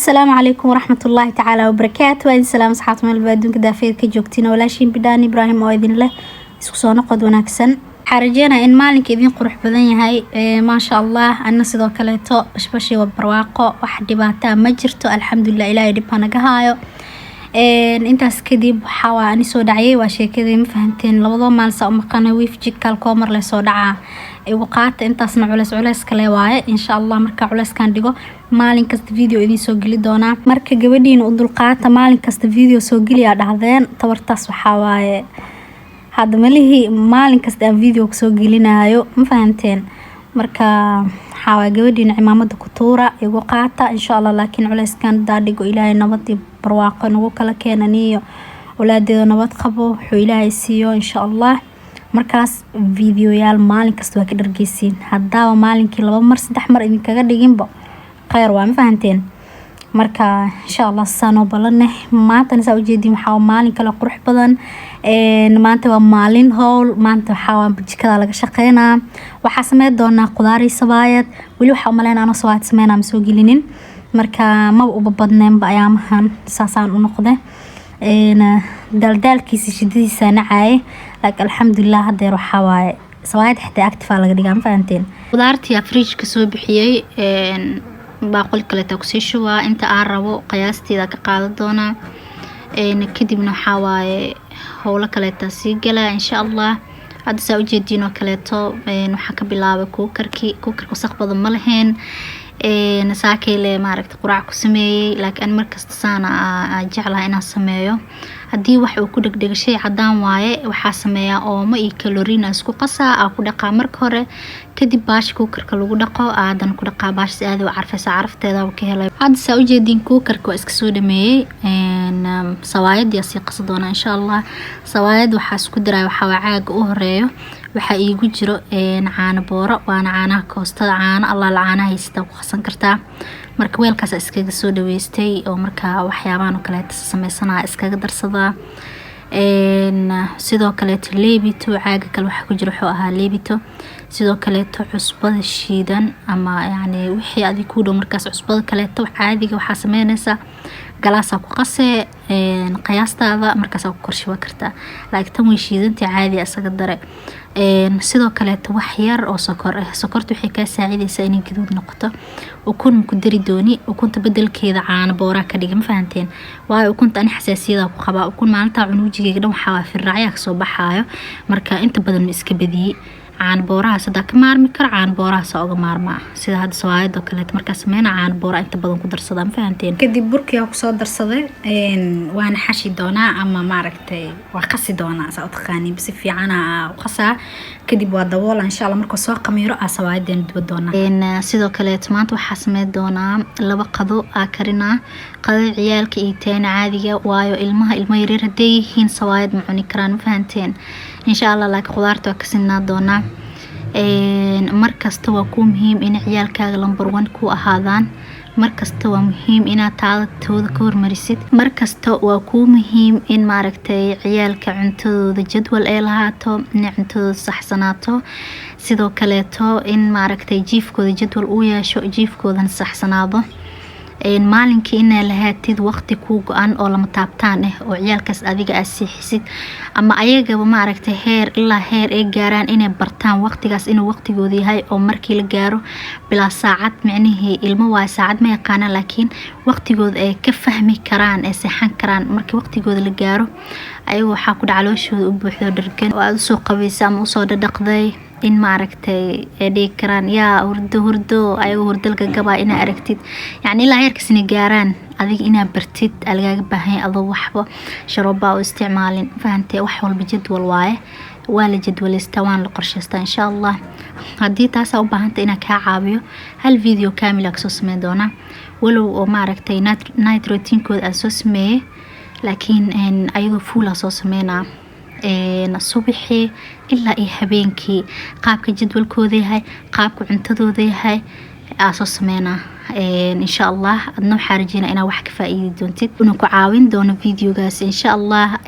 السلام عليكم ورحمة الله تعالى وبركاته. وإن سلام صحات من البادون كده فير كجوكتين ولا شين بدان إبراهيم وإذن الله سكسونا قد ونكسن حرجينا إن مالك إذن قروح بدن هاي ما شاء الله أنا صدق كليتو بشبشي وبرواقو واحد باتا مجرتو الحمد لله إلهي دبانا قهايو intaas kadib waxaa waa ani soo dhacay waa sheekadii ma fahanteen labadoo maalsa uma qana wiif jidkal koomar la soo dhacaa igu qaata intaasna culeys kale waaye insha Allah marka culeyskan dhigo maalin kasta video idin soo gali doona marka gabadhiina u dulqaata maalin kasta video soo galiya dhahdeen tabartaas waxaa waaye hadda malihi maalin kasta video soo galinayo ma fahanteen marka waxaa gabadhiina cimaamada ku tuura igu qaata insha Allah laakiin culeyskan daadhigo ilaahay nabadii barwaaqo nagu kala keenaniyo walaadeedo nabad qabo wuxuu ilaahay siiyo insha Allah markaas videoyaal maalin kasta waa ka dhargeysiin hadaba maalinkii 2 mar 3 mar idin kaga dhiginba khayr waa ma fahanteen marka insha Allah saano balaneh maanta nisa ujeedin waxa maalin kale qurux badan maanta waa maalin howl maanta waxa jikada laga shaqeynaa waxa sameey doona qudaar sabaayad wali waxa umaleynaa aan sabaayad sameeyna ma soo gelinin marka ma u badneen ayaamahan saasaan u noqday daldalkiisa shidiisa nacay laakiin alxamdulillah hadeer waxa waaye sawaayad xitaa active laga dhigaa ma fahanteen qudaartii fridge ka soo bixiyay baaqol kale ta ku sii shubaa inta aan rabo qiyaasteeda ka qaadan doona kadibna waxa waaye howlo kale ta sii gala insha Allah hadda saa u jeedino kale to waxa ka bilaabay kuukarka wasaq badan ma lahayn nasaakile maaragtay quraac ku sameeyay laakiin markasta saana jeclahay inaan sameeyo hadii wax uu ku dhagdhagashay cadaan waaye waxa sameeyaa oomo iyo kaloriin isku qasaa ku dhaqaa marka hore kadib baash kuukarka lagu dhaqo aadan ku dhaqaa baash si aad u carfaysa ka helay hadda saa u jeedin kuukarka iska soo dhameeyay sawaayad si qas doona insha Allah sawaayad waxa isku diray waxa caaga u horeeyo waxa iigu jiro caano booro waana caanaha koostada caano Allah laana haysta ku qasan kartaa marka weelkaas iskaga soo dhaweystay oo marka waxyaabahan kale sameysana iskaga darsada sidoo kale leebito caaga kale waxa ku jiro wuxuu ahaa leebito sidoo kale cusbada shiidan ama yani wixii aad ku dhow markaas cusbada kale caadiga waxa sameynaysa galaasa ku qasay qiyaastada markaas ku korshiwa kartaa laakiin tan way shiidantii caadi asaga dare sidoo kale wax yar oo sokorta wixii ka saacidaysa inay gaduud noqoto ukun ku dari dooni ukunta bedelkeeda caano boora ka dhigay ma fahanteen waayo ukunta ani xasaasiyada ku qaba ukun maalinta cunujigeega dhan waxa firraacaya ka soo baxaayo marka inta badan iska badiyay عن بورها صدق مارمكر عن بورها سوق مارما سيدا هاد سوايد وكلت مركز سمينا عن بورها انت بدون قدر صدام فهمتين كدب بركي او صدر صدي وانا حشي دونا اما ماركتي وقصي دونا سأتخاني بس في عنا وقصة كدب وادوال ان شاء الله مركز سوق قميرو سوايد ندو دونا سيدا كلت مانت وحاسمي دونا لبا قضو اكرنا قضي عيالك ايتين عادية وايو ilma yaryar haday yihiin sawaayad macuni karaan fahanteen insha Allah la qudaarta ka sinna doona markasta waa ku muhiim in ciyaalkaaga number 1 ku ahaadaan markasta waa muhiim inaad taadtooda ka hormarisid markasta waa ku muhiim in maaragtay ciyaalka cuntadooda jadwal ay lahaato in cuntadooda saxsanaato sidoo kale in maaragtay jiifkooda jadwal u yeesho jiifkoodan saxsanaado maalinkii inay lahaatid waqti ku go'an oo lama taabtaan oo ciyaalkaas adiga asiixisid ama ayagaba ma aragtay heer ilaa heer ay gaaraan inay bartaan waqtigaas inuu waqtigooda yahay oo markii la gaaro bila saacad macnaheedu ilmo waa saacad ma yaqaan laakiin waqtigooda ay ka fahmi karaan ay saxan karaan markii waqtigooda la gaaro ayagu waxa ku dhaclooshooda u buuxdo dhargan oo aad soo qabaysaa ama soo dhaqday in ma aragtay ee karaan yaa hurdo ayagu hurdalka gaba ina aragtid yani ilaa heerkaas inay gaaraan adiga ina bartid algaaga baahan adoo waxba sharooba oo isticmaalin fahantay wax walba jadwal waaye waa la jadwalista waan la qorsheystaa insha Allah hadii taas u baahantay ina ka caawiyo hal video kaamil ah soo sameyn doona walow oo ma aragtay night routine kood aan soo sameeyay laakiin ayagu full soo sameynaa subaxii ilaa iyo habeenkii qaabka jadwalkooda yahay qaabka cuntadooda yahay aasoo sameynaa insha Allah adna waxaan rajeyna inaa wax ka faa'iidi doontid inuu ku caawin doono videogaas insha Allah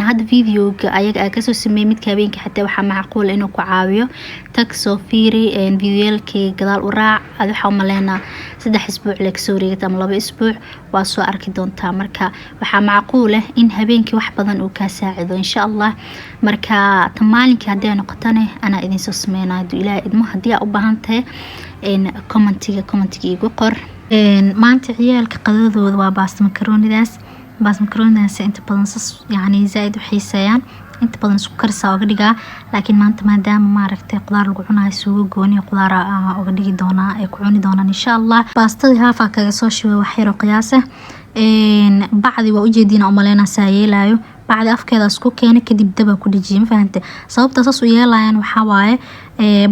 hada videoga ayaga ka soo sameeyay mid habeenkii xataa waxa macquul inuu ku caawiyo tag soo fiiri videoyalkii gadaal u raac waxa u maleena 3 isbuuc la kasoo wareegto ama 2 isbuuc waa soo arki doontaa marka waxa macquul ah in habeenkii wax badan uu ka saacido insha Allah marka tamaalinka hadii noqotane ana idin soo sameeyna ilaahay idmo hadii aad u baahantahay commentiga igu qor maanta ciyaalka qadadooda waa baasta makaroonidaas inta badan yani zaid u xiiseeyaan inta badan isku karsaa uga dhigaa laakiin maanta maadaama maaragtay qudaar lagu cunayo suugo gooni qudaar uga dhigi doonaa ay ku cuni doonaan insha Allah baastada haafa kaga soo shubay wax yar oo qiyaas ah bacdi waa u jeedina u maleena saayeelayo bacdi afkeeda isku keenay kadib daba ku dhijiyay ma fahantay sababta saas u yeelayaan waxa waaye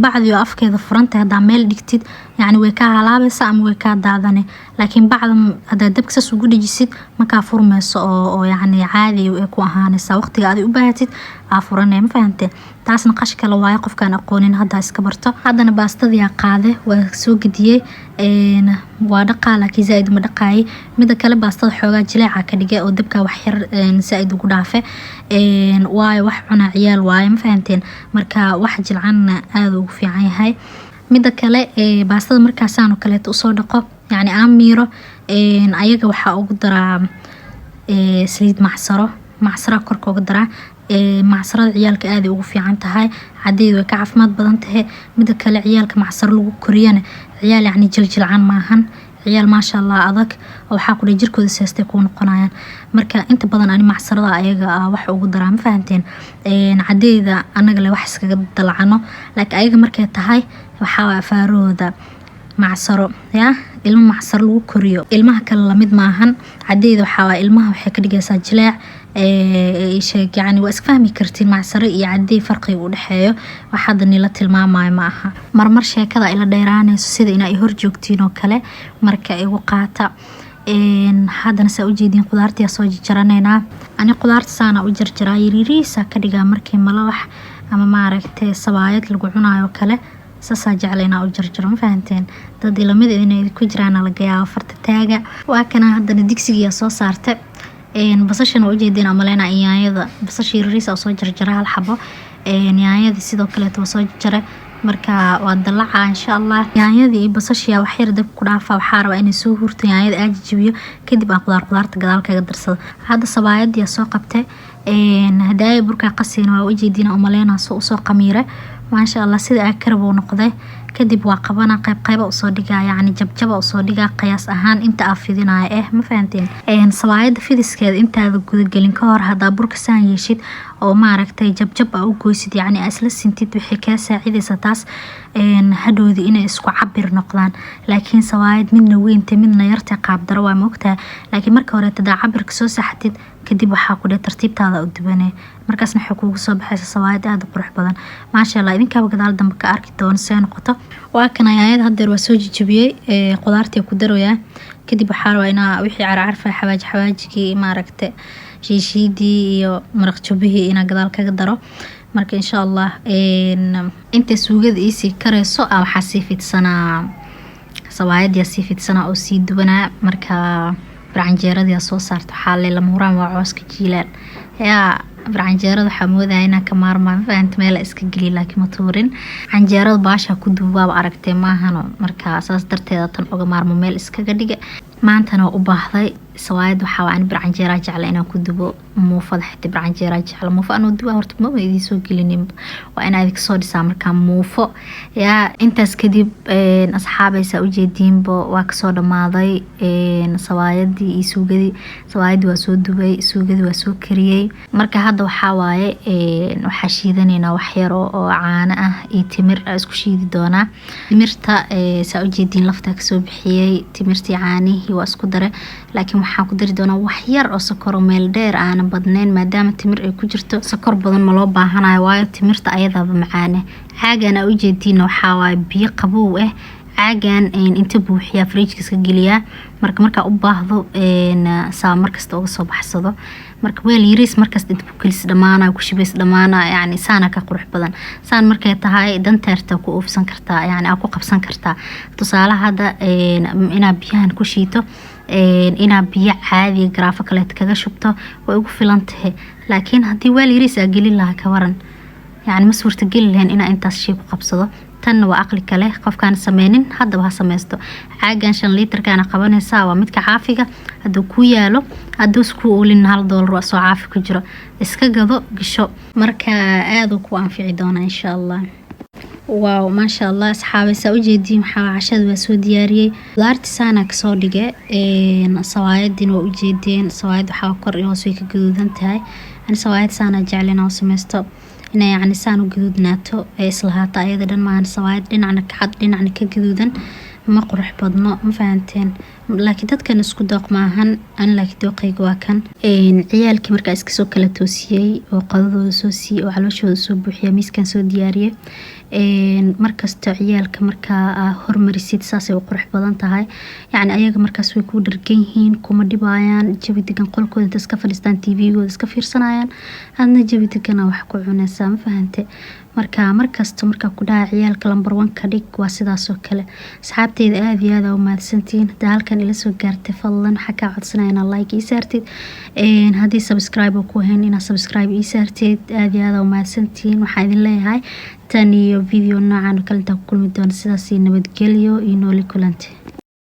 bacdi oo afkeeda furanta hada meel dhigtid yani way ka halaabaysa ama way ka daadane laakiin bacda hada dabka saas ugu dhijisid ma ka furmayso oo yani caadi ay ku ahaanaysa waqtiga aad u baahatid afuranay ma fahantay taasna qash kala waaye qofkaan aqoonin hada iska barto hadana baastadii qaade waa soo gidiyay waa dhaqaa laakiin zaid ma dhaqaay mid kale baastada xoogaa jileeca ka dhigay oo dabka wax yar zaid ugu dhaafe waayo wax cuna ciyaal waaye ma fahanteen marka wax jilcan aad ugu fiican yahay mid kale baastada markaas aan kale u soo dhaqo yani aan miiro ayaga waxa ugu daraa saliid macsaro korka ugu daraa macsarada ciyaalka aad ugu fiican tahay cadeedu way ka caafimaad badan tahay mid kale ciyaalka macsaro lagu koriyana ciyaal yani jiljilcan maahan ciyaal ma sha Allah adag waxa ku jirkooda seestay ku noqonayaan marka inta badan ani macsarada ayaga wax ugu daraa ma fahanteen cadeeda anaga le wax iskaga dalacano laakiin ayaga markay tahay waxa afaarooda macsaro ilmo macsaro lagu koriyo ilmaha kale lamid maahan cadeeda waxa ilmaha waxay ka dhigaysaa jileec sheeg yani waa iska fahmi kartiin macsaro iyo cadey farqi u dhaxeeyo waxa la tilmaamayo ma aha marmar sheekada ila dheeraanayso sida inay hor joogtiin oo kale marka igu qaata hadana saa u jeedin qudaartii soo jarjaranayna ani qudaarta saana u jarjaraa yiriiriisa ka dhigaa markii malawax ama maaragtay sabaayad lagu cunayo kale sasa jeclayna u jarjaro ma fahanteen dad lamid inay ku jiraan laga yaabo farta taaga waa kana hadana digsiga soo saartay basashan oo jeedina maleena yaanyada basasha yiriisa soo jarjara hal xabo yaanyada sidoo kale soo jarjara marka waa dalaca insha Allah yaanyada iyo basasha wax yar dab ku dhaafa waxa raba inay soo hurto yaanyada aad jibiyo kadib qudaarta gadaal kaga darsado hada sabaayad soo qabtay hadaay burka qasina waa u jeedina maleena soo qamiire ma sha Allah sida ay karabo noqday kadib waa qabana qayb u soo dhigaa yani jabjaba u soo dhigaa qiyaas ahaan inta afidinaya ma fahanteen sabaayada fidiskeeda inta aad guda gelin ka hor hada burka saan yeeshid oo maaragtay jabjab u gooysid yani asla sintid wixii ka saacidaysa taas hadhoodi inay isku cabir noqdaan laakiin sabaayad midna weynta midna yarta qaab daro waa moogtaa laakiin marka hore tada cabirka soo saxatid kadib waxa ku dhig tartiibtaada u dubanay markaasna waxa kugu soo baxaysa sabaayad aad u qurux badan ma sha Allah idinka gadaal dambe ka arki doon soo noqoto waa kana yaayad hadeer waa soo jijibiyay qudaartii ku darooyaa kadib waxa rabaa inaa wixii carcarfa xawaajigii maaragtay shiishidii iyo maraq jubihii ina gadaal kaga daro marka insha Allah inta suugada isi kareyso waxa si fidsanaa sabaayad si fidsanaa oo si dubanaa marka branjeerada soo saarto xaalay la muuraan waa cooska jiilaan branjeerada xamoodaya inaa ka maarmaan faanta meel iska gali laakiin ma tuurin canjeerada baasha ku duubaaba aragtay maahano marka saas darteeda tan uga maarmo meel iskaga dhiga maantana u baahday sawaayad waxa aan branjeera jeclay inaan ku dubo muufada xitaa branjeera jeclay muufa anoo duba horta ma idin soo gelinin waa in aad soo dhisaa marka muufo intaas kadib asxaabaysa u jeedinbo waa ka soo dhamaaday sawaayadii iyo suugadii sawaayadii waa soo dubay suugadii waa soo kariyay marka hadda waxa waaye waxa shiidanayna wax yar oo caano ah iyo timir isku shiidi doona timirta saa u jeedin lafta ka soo bixiyay timirtii caanihi waa isku daray laakiin waxaan ku dari doonaa wax yar oo sokor meel dheer aan badnayn maadaama timir ay ku jirto sokor badan ma loo baahanayo waayo timirta ayadaba macaane caagana u jeedin waxa waaye biyo qabow caagan inta buuxiya fridge ka geliya marka u baahdo saa markasta uga soo baxsado marka weel yariis markasta inta bukilis dhamaana ku shibeys dhamaana yani saana ka qurux badan saan markay tahay danteerta ku oofsan kartaa yani aad ku qabsan kartaa tusaalaha hada ina biyahan ku shiito ina biyo caadi garaafo kale kaga shubto way ugu filan tahay laakiin hadii weel yariis gelin laha ka waran يعني ما صورت جلهن إن أنت شيء قبصده tan waa aqli kale qofkaan sameynin hadaba ha sameysto caagan 5 litir kana qabanaysa waa midka caafiga haduu ku yaalo haduu isku oolin $1 waa soo caafi ku jiro iska gado gisho marka aad ku anfici doona insha Allah waaw ma sha Allah asxaabay saa u jeedin waxa cashada waa soo diyaariyay laartisaana ka soo dhigay sawaayadina waa u jeedeen sawaayad waxa kor iyo hoos way ka gaduudan tahay aan sawaayad saana jeclina oo sameysto inay yani saan u gaduudnaato ee isla haata ayada dhan ma sawaayad dhinacna ka cad dhinacna ka gaduudan ma qurux badno ma fahanteen laakiin dadkan isku dooq maahan aan laakiin dooqayga waa kan ciyaalkii markaa iska soo kala toosiyay oo qadadooda soo siiyay oo calooshooda soo buuxiyay miiskan soo diyaariyay markasta ciyaalka markaa hormarisid saasay u qurux badan tahay yani ayaga markaas way ku dhargan yihiin kuma dhibayaan jawi degan qolkooda inta iska fadhistaan TV-gooda iska fiirsanayaan adna jawi degan wax ku cunaysaa ma fahante markasta markaa ku dhaca ciyaalka number 1 ka dhig waa sidaas oo kale asxaabteeda aad iyo aad u mahadsantiin halkan ila soo gaartay fadlan waxa ka codsanayna like ii saartid hadii subscribe ku hayn ina subscribe ii saartid aad iyo aad u mahadsantiin waxa idin leeyahay tan iyo video noocan kale inta ku kulmi doona sidaas nabadgelyo iyo nooli kulante